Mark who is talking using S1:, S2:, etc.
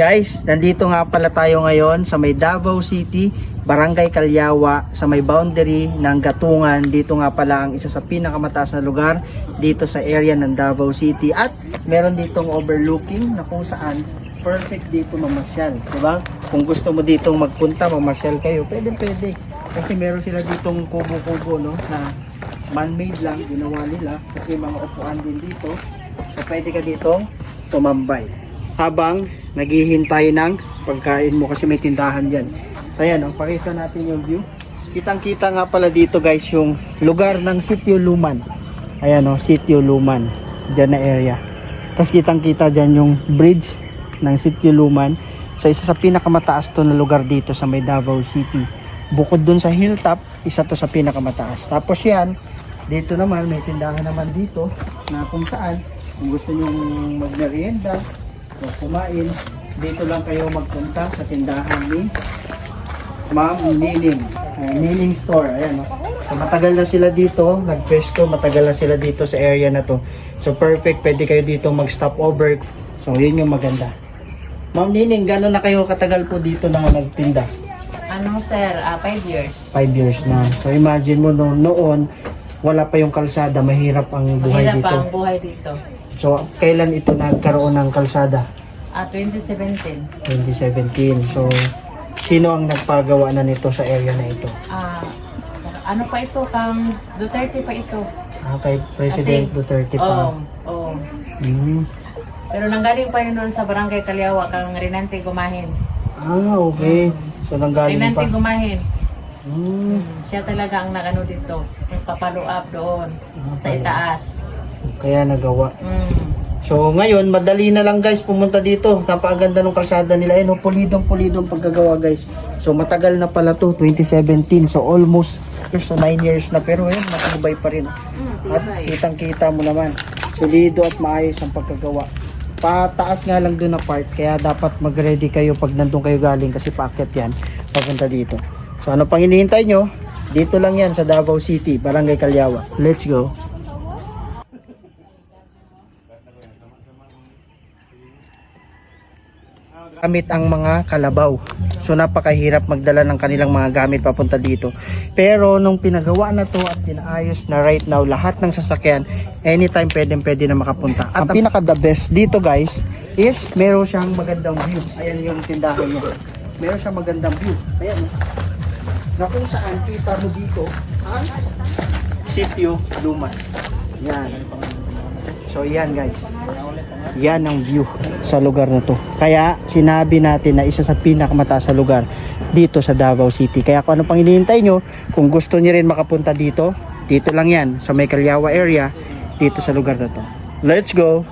S1: Guys, nandito nga pala tayo ngayon sa may Davao City, Barangay Calyawa, sa may boundary ng Gatungan. Dito nga pala ang isa sa pinakamataas na lugar dito sa area ng Davao City. At meron ditong overlooking na kung saan perfect dito mamasyal, diba? Kung gusto mo ditong magpunta, mamasyal kayo, pwede. Kasi meron sila ditong kubo-kubo, no, na man-made lang, ginawa nila. Kasi mga upuan din dito. So pwede ka ditong tumambay habang naghihintay ng pagkain mo kasi may tindahan dyan. So ayan, pakita natin yung view. Kitang kita nga pala dito guys yung lugar ng Sitio Luman. Ayan Sitio Luman, dyan na area. Tapos kitang kita dyan yung bridge ng Sitio Luman. So isa sa pinakamataas to na lugar dito sa may Davao City. Bukod dun sa hilltop, isa to sa pinakamataas. Tapos yan, dito naman may tindahan naman dito na kung saan kung gusto nyo magmerienda o kumain, dito lang kayo magpunta sa tindahan ni Ma'am Nining. Nining Store. Ayan, so, matagal na sila dito, nagpwesto, matagal na sila dito sa area na to. So perfect, pwede kayo dito mag-stop over. So yun yung maganda. Ma'am Nining, gano'n na kayo katagal po dito na nagtinda?
S2: Ano sir, 5 years.
S1: 5 years na. So imagine mo noon, wala pa yung kalsada, mahirap ang buhay
S2: Mahirap
S1: dito.
S2: pa ang buhay dito.
S1: So, kailan ito nagkaroon ng kalsada?
S2: 2017.
S1: 2017. So, sino ang nagpagawa na nito sa area na ito?
S2: Ano pa ito? Kang Duterte pa ito.
S1: Kay President Duterte pa.
S2: Oo.
S1: Mm.
S2: Pero nanggaling pa yun doon sa Barangay Calyawa, kang Rinante Gumahin.
S1: Okay. So, nanggaling pa.
S2: Rinante Gumahin.
S1: Mm.
S2: Siya talaga ang nagano dito. Nagpapalo up doon sa itaas.
S1: Kaya nagawa.
S2: So,
S1: So, ngayon, madali na lang guys pumunta dito. Napakaganda ng kalsada nila. Pulidong-pulidong pagkagawa guys. So, matagal na pala to 2017. So, almost 9 years na. Pero yun, matibay pa rin. At kitang-kita mo naman. Solido at maayos ang pagkagawa. Pataas nga lang doon na part. Kaya dapat mag-ready kayo pag nandun kayo galing. Kasi paakyat yan. Papunta dito. So, ano pang hinihintay nyo? Dito lang yan sa Davao City, Barangay Calyawa. Let's go. Gamit ang mga kalabaw. So napakahirap magdala ng kanilang mga gamit papunta dito. Pero nung pinagawa na to at pinaayos na right now lahat ng sasakyan, anytime pwede na makapunta. At ang pinaka the best dito guys is meron siyang magandang view. Ayan yung tindahan niya. Meron siyang magandang view. Ayan. Na kung saan kita mo dito ang Sitio Luman. Yan. So yan guys. Yan ang view sa lugar na to. Kaya sinabi natin na isa sa pinakamataas sa lugar dito sa Davao City. Kaya kung ano pang hinihintay nyo, kung gusto nyo rin makapunta dito, dito lang yan sa may Calyawa area, dito sa lugar na to. Let's go!